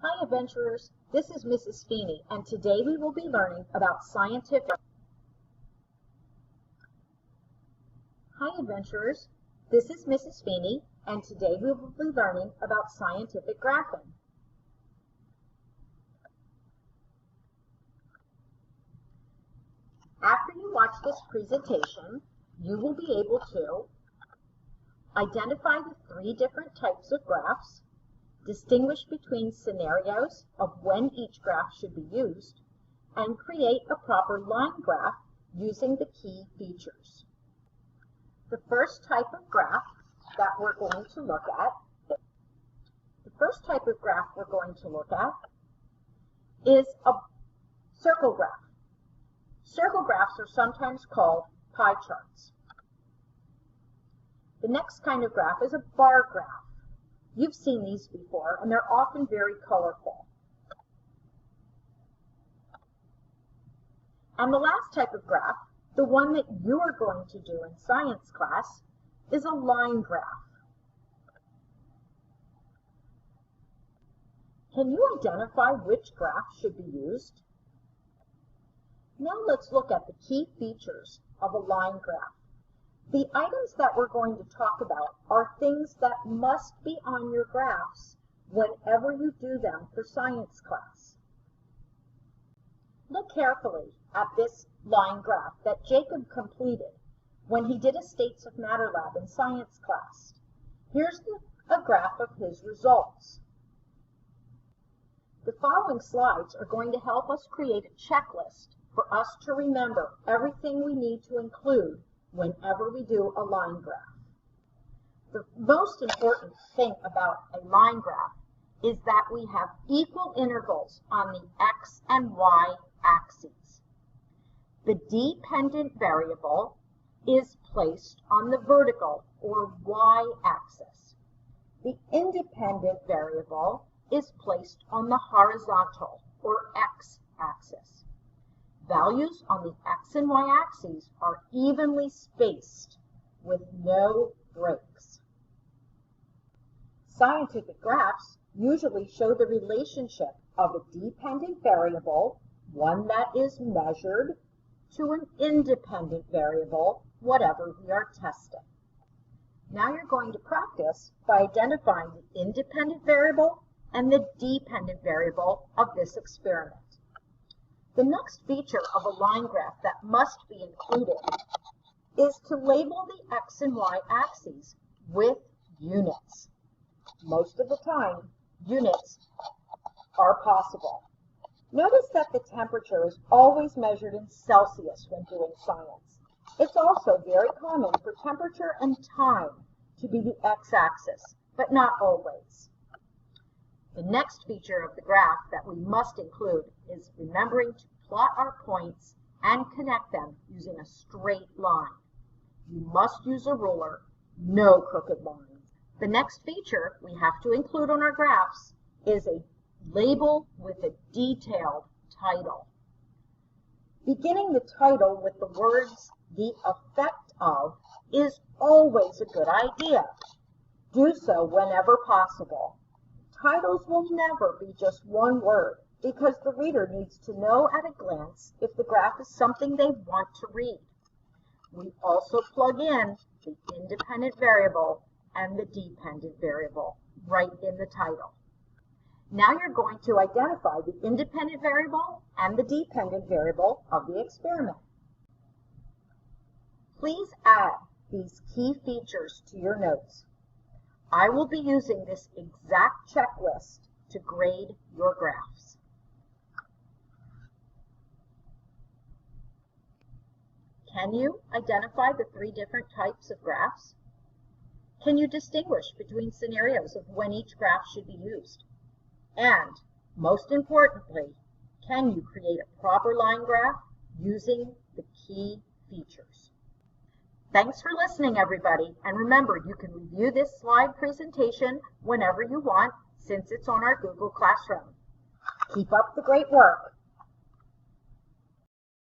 Hi adventurers, this is Mrs. Feeney, and today we will be learning about scientific. Hi adventurers, this is Mrs. Feeney, and today we will be learning about scientific graphing. After you watch this presentation, you will be able to identify the three different types of graphs, distinguish between scenarios of when each graph should be used, and create a proper line graph using the key features. The first type of graph that we're going to look at, is a circle graph. Circle graphs are sometimes called pie charts. The next kind of graph is a bar graph. You've seen these before, and they're often very colorful. And the last type of graph, the one that you are going to do in science class, is a line graph. Can you identify which graph should be used? Now let's look at the key features of a line graph. The items that we're going to talk about are things that must be on your graphs whenever you do them for science class. Look carefully at this line graph that Jacob completed when he did a States of Matter lab in science class. Here's a graph of his results. The following slides are going to help us create a checklist for us to remember everything we need to include whenever we do a line graph. The most important thing about a line graph is that we have equal intervals on the x and y axes. The dependent variable is placed on the vertical or y axis. The independent variable is placed on the horizontal or x axis. Values on the x and y axes are evenly spaced with no breaks. Scientific graphs usually show the relationship of a dependent variable, one that is measured, to an independent variable, whatever we are testing. Now you're going to practice by identifying the independent variable and the dependent variable of this experiment. The next feature of a line graph that must be included is to label the x and y axes with units. Most of the time, units are possible. Notice that the temperature is always measured in Celsius when doing science. It's also very common for temperature and time to be the x-axis, but not always. The next feature of the graph that we must include is remembering to plot our points and connect them using a straight line. You must use a ruler, no crooked lines. The next feature we have to include on our graphs is a label with a detailed title. Beginning the title with the words "the effect of" is always a good idea. Do so whenever possible. Titles will never be just one word because the reader needs to know at a glance if the graph is something they want to read. We also plug in the independent variable and the dependent variable right in the title. Now you're going to identify the independent variable and the dependent variable of the experiment. Please add these key features to your notes. I will be using this exact checklist to grade your graphs. Can you identify the three different types of graphs? Can you distinguish between scenarios of when each graph should be used? And, most importantly, can you create a proper line graph using the key features? Thanks for listening, everybody, and remember, you can review this slide presentation whenever you want since it's on our Google Classroom. Keep up the great work.